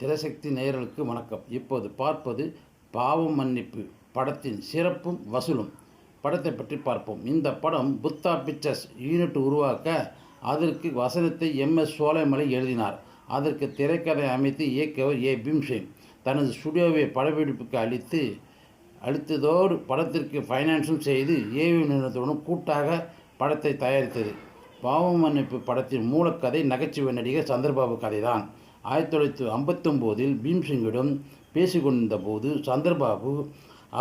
திரைசக்தி நேயர்களுக்கு வணக்கம். இப்போது பார்ப்பது பாவம் மன்னிப்பு படத்தின் சிறப்பும் வசூலும். படத்தை பற்றி பார்ப்போம். இந்த படம் புத்தா பிக்சர்ஸ் யூனிட் உருவாக்க அதற்கு வசனத்தை MS சோலைமலை எழுதினார். அதற்கு திரைக்கதை அமைத்து இயக்கியவர் பீம்சிங் தனது ஸ்டுடியோவை படப்பிடிப்புக்கு அளித்ததோடு படத்திற்கு ஃபைனான்ஸும் செய்து நிறுவனத்துடன் கூட்டாக படத்தை தயாரித்தது. பாவம் மன்னிப்பு படத்தின் மூலக்கதை நகைச்சுவை நடிகர் சந்திரபாபு கதைதான். 1959 பீம்சிங்கிடம் பேசிக்கொண்டிருந்த போது சந்திரபாபு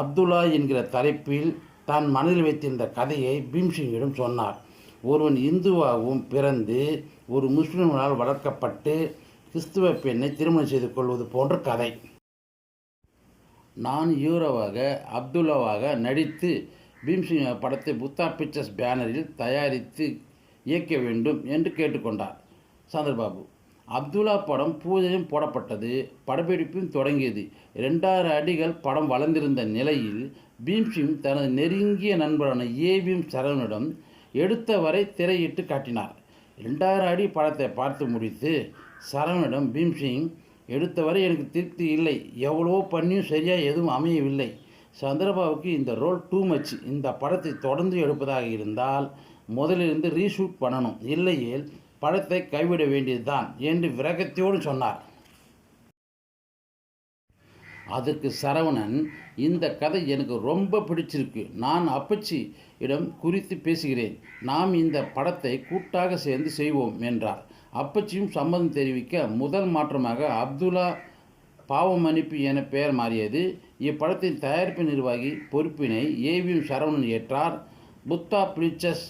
அப்துல்லா என்கிற தலைப்பில் தான் மனதில் வைத்திருந்த கதையை பீம்சிங்கிடம் சொன்னார். ஒருவன் இந்துவாகவும் பிறந்து ஒரு முஸ்லிம்களால் வளர்க்கப்பட்டு கிறிஸ்துவ பெண்ணை திருமணம் செய்து கொள்வது போன்ற கதை. நான் ஹீரோவாக அப்துல்லாவாக நடித்து பீம்சிங் படத்தை புத்தா பிக்சர்ஸ் பேனரில் தயாரித்து இயக்க வேண்டும் என்று கேட்டுக்கொண்டார் சந்திரபாபு. அப்துல்லா படம் பூஜையும் போடப்பட்டது. படப்பிடிப்பும் தொடங்கியது. 2000 அடிகள் படம் வளர்ந்திருந்த நிலையில் பீம்சிங் தனது நெருங்கிய நண்பரான பீம் சரவணிடம் எடுத்த வரை திரையிட்டு காட்டினார். 2000 அடி படத்தை பார்த்து முடித்து சரவணிடம் பீம்சிங் எடுத்தவரை எனக்கு திருப்தி இல்லை, எவ்வளவோ பண்ணியும் சரியாக எதுவும் அமையவில்லை. சந்திரபாபுக்கு இந்த ரோல் டூ மச். இந்த படத்தை தொடர்ந்து எடுப்பதாக இருந்தால் முதலிருந்து ரீஷூட் பண்ணணும், இல்லையேல் படத்தை கைவிட வேண்டியதுதான் என்று விரகத்தோடு சொன்னார். அதற்கு சரவணன், இந்த கதை எனக்கு ரொம்ப பிடிச்சிருக்கு, நான் அப்பச்சி இடம் குறித்து பேசுகிறேன், நாம் இந்த படத்தை கூட்டாக சேர்ந்து செய்வோம் என்றார். அப்பச்சியும் சம்மதம் தெரிவிக்க முதல் மாற்றமாக அப்துல்லா பாவம் மன்னிப்பு என பெயர் மாறியது. இப்படத்தின் தயாரிப்பு நிர்வாகி பொறுப்பினை பீம் சரவணன் ஏற்றார். புத்தா பிக்சர்ஸ்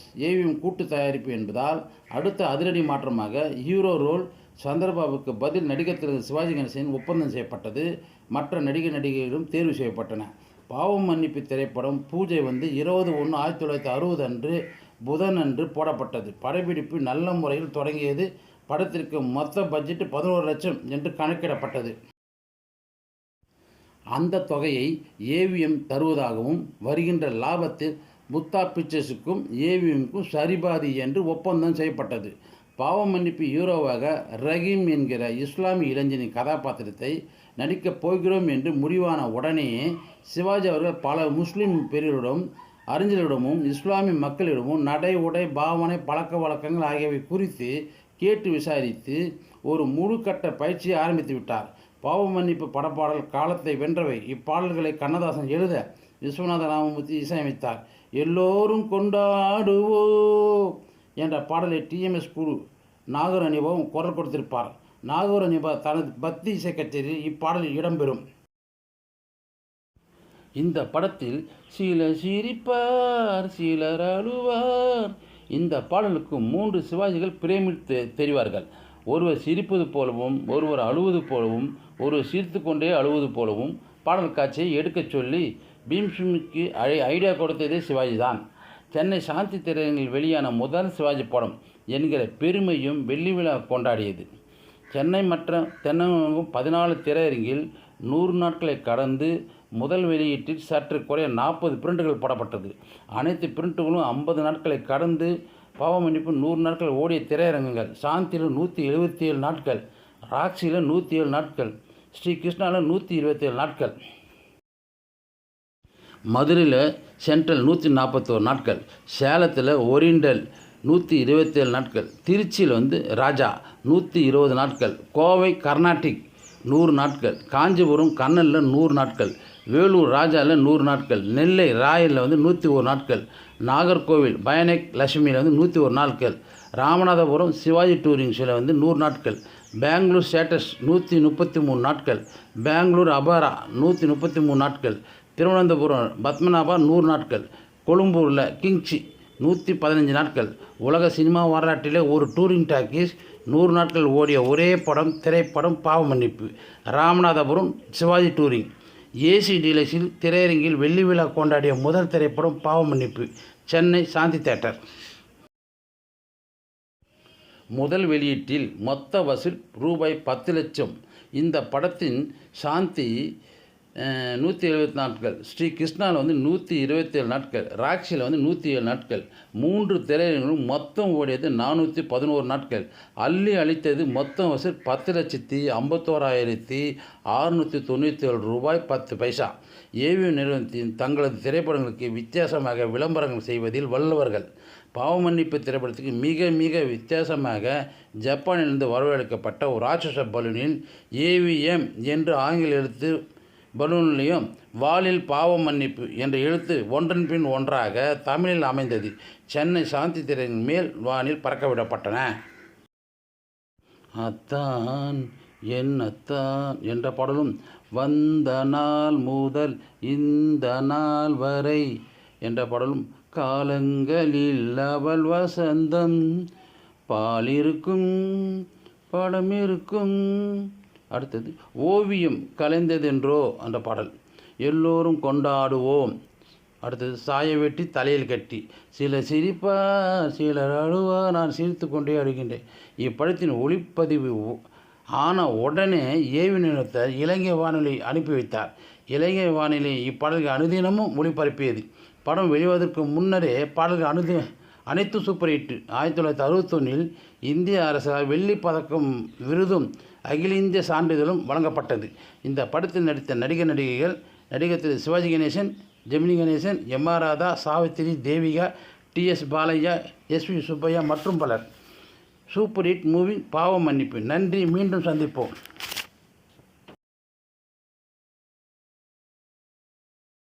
கூட்டு தயாரிப்பு என்பதால் அடுத்த அதிரடி மாற்றமாக ஹீரோ ரோல் சந்திரபாபுக்கு பதில் நடிகர் திரு சிவாஜி கணேசன் ஒப்பந்தம் செய்யப்பட்டது. மற்ற நடிகர்களும் தேர்வு செய்யப்பட்டன. பாவம் மன்னிப்பு திரைப்படம் பூஜை 20/1/1960 அன்று புதன் அன்று போடப்பட்டது. படப்பிடிப்பு நல்ல முறையில் தொடங்கியது. படத்திற்கு மொத்த பட்ஜெட் 11 லட்சம் என்று கணக்கிடப்பட்டது. அந்த தொகையை ஏவிஎம் தருவதாகவும் வருகின்ற லாபத்தில் புத்தா பிக்சர்ஸுக்கும் ஏவிஎம்க்கும் சரிபாதி என்று ஒப்பந்தம் செய்யப்பட்டது. பாவம் மன்னிப்பு ஹீரோவாக ரஹீம் என்கிற இஸ்லாமிய இளைஞனின் கதாபாத்திரத்தை நடிக்கப் போகிறோம் என்று முடிவான உடனே சிவாஜி அவர்கள் பல முஸ்லீம் பெரியரிடம் அறிஞர்களிடமும் இஸ்லாமிய மக்களிடமும் நடை உடை பாவனை பழக்க வழக்கங்கள் ஆகியவை குறித்து கேட்டு விசாரித்து ஒரு முழு கட்ட பயிற்சியை ஆரம்பித்து விட்டார். பாவம் மன்னிப்பு படப்பாடல் காலத்தை வென்றவை. இப்பாடல்களை கண்ணதாசன் எழுத விஸ்வநாத ராமமூர்த்தி இசையமைத்தார். எல்லோரும் கொண்டாடுவோ என்ற பாடலை TMS குழு நாகூர் அனிபாவும் குரல் கொடுத்திருப்பார். நாகூர் அனிபா தனது பக்தி இசை கச்சேரியில் இப்பாடலில் இடம்பெறும். இந்த படத்தில் சிலர் சிரிப்பார், சிலர் அழுவார். இந்த பாடலுக்கு 3 சிவாஜிகள் பிரேமித்து தெரிவார்கள். ஒருவர் சிரிப்பது போலவும், ஒருவர் அழுவது போலவும், ஒருவர் சிரித்து கொண்டே அழுவது போலவும் பாடல் காட்சியை எடுக்கச் சொல்லி பீம்சிங்க்கு ஐடியா கொடுத்ததே சிவாஜி தான். சென்னை சாந்தி திரையரங்கில் வெளியான முதல் சிவாஜி படம் என்கிற பெருமையும் வெள்ளி விழா கொண்டாடியது. சென்னை மற்ற தென்னகம் 14 திரையரங்கில் 100 நாட்களை கடந்து முதல் வெளியீட்டில் சற்று குறைய 40 பிரிண்டுகள் போடப்பட்டது. அனைத்து பிரிண்டுகளும் 50 நாட்களை கடந்து பாவம் மன்னிப்பு 100 நாட்கள் ஓடிய திரையரங்குகள். சாந்தியில் 177 நாட்கள், ராக்ஸியில் 107 நாட்கள், ஸ்ரீ கிருஷ்ணாவில் 127 நாட்கள், மதுரையில் சென்ட்ரல் 141 நாட்கள், சேலத்தில் ஒரிண்டல் 127 நாட்கள், திருச்சியில் ராஜா 120 நாட்கள், கோவை கர்நாடிக் 100 நாட்கள், காஞ்சிபுரம் கண்ணனில் 100 நாட்கள், வேலூர் ராஜாவில் 100 நாட்கள், நெல்லை ராயலில் 101 நாட்கள், நாகர்கோவில் பயனக் லட்சுமியில் 101 நாட்கள், ராமநாதபுரம் சிவாஜி டூரிங்ஸில் 100 நாட்கள், பெங்களூர் ஸ்டேட்டஸ் 133 நாட்கள், பெங்களூர் அபாரா 133 நாட்கள், திருவனந்தபுரம் பத்மநாபா 100 நாட்கள், கொழும்பூரில் கிங்ச்சி 115 நாட்கள். உலக சினிமா வரலாற்றிலே ஒரு டூரிங் டாக்கீஸ் 100 நாட்கள் ஓடிய ஒரே திரைப்படம் பாவம் மன்னிப்பு. ராமநாதபுரம் சிவாஜி டூரிங் AC டீலக்ஸில் திரையரங்கில் வெள்ளி விழா கொண்டாடிய முதல் திரைப்படம் பாவம் மன்னிப்பு. சென்னை சாந்தி தியேட்டர். முதல் வெளியீட்டில் மொத்த வசூல் ரூபாய் 10 லட்சம். இந்த படத்தின் சாந்தி 170 நாட்கள், ஸ்ரீ கிருஷ்ணாவில் வந்து 127 நாட்கள், ராக்ஷியில் வந்து 107 நாட்கள். 3 திரையரங்குகளும் மொத்தம் ஓடியது 411 நாட்கள். அள்ளி அளித்தது மொத்தம் வசூல் 10,51,697 ரூபாய் 10 பைசா. ஏவிஎம் நிறுவனத்தின் தங்களது திரைப்படங்களுக்கு வித்தியாசமாக விளம்பரங்கள் செய்வதில் வல்லவர்கள். பாவமன்னிப்பு திரைப்படத்துக்கு மிக மிக வித்தியாசமாக ஜப்பானிலிருந்து வரவழைக்கப்பட்ட ஒரு ராட்சச பலூனில் ஏவிஎம் என்று ஆங்கில எழுத்து பலூன்லையும் வாலில் பாவ மன்னிப்பு என்ற எழுத்து ஒன்றன் பின் ஒன்றாக தமிழில் அமைந்தது. சென்னை சாந்தி திரையின் மேல் வானில் பறக்கவிடப்பட்டன. அத்தான் என் அத்தான் என்ற பாடலும் வந்த நாள் முதல் இந்த நாள் வரை என்ற பாடலும் காலங்களில் அவள் வசந்தம் பாலிருக்கும் படம் இருக்கும். அடுத்தது ஓவியம் கலைந்ததென்றோ என்ற பாடல் எல்லோரும் கொண்டாடுவோம். அடுத்தது சாய வெட்டி தலையில் கட்டி சில சிரிப்பார் சிலர் அழுவார் நான் சிரித்து கொண்டே அழுகின்றேன். இப்படத்தின் ஒளிப்பதிவு ஆன உடனே ஏவி நிறுவனத்தை இலங்கை வானொலி அனுப்பி வைத்தார். இலங்கை வானொலி இப்பாடல்கள் அனுதினமும் ஒளிபரப்பியது. படம் வெளிவதற்கு முன்னரே பாடல்கள் அனைத்தும் சூப்பர் ஹிட். 1961 இந்திய அரசால் வெள்ளிப் பதக்கம் விருதும் அகில இந்திய சான்றிதழும் வழங்கப்பட்டது. இந்த படத்தில் நடித்த நடிகர் திரு Sivaji Ganesan, Gemini Ganesan, MR. Radha, Savitri, Devika, DS. Balaiah, SV. Subbaiah மற்றும் பலர். சூப்பர் ஹிட் மூவி பாவ மன்னிப்பு. நன்றி, மீண்டும் சந்திப்போம்.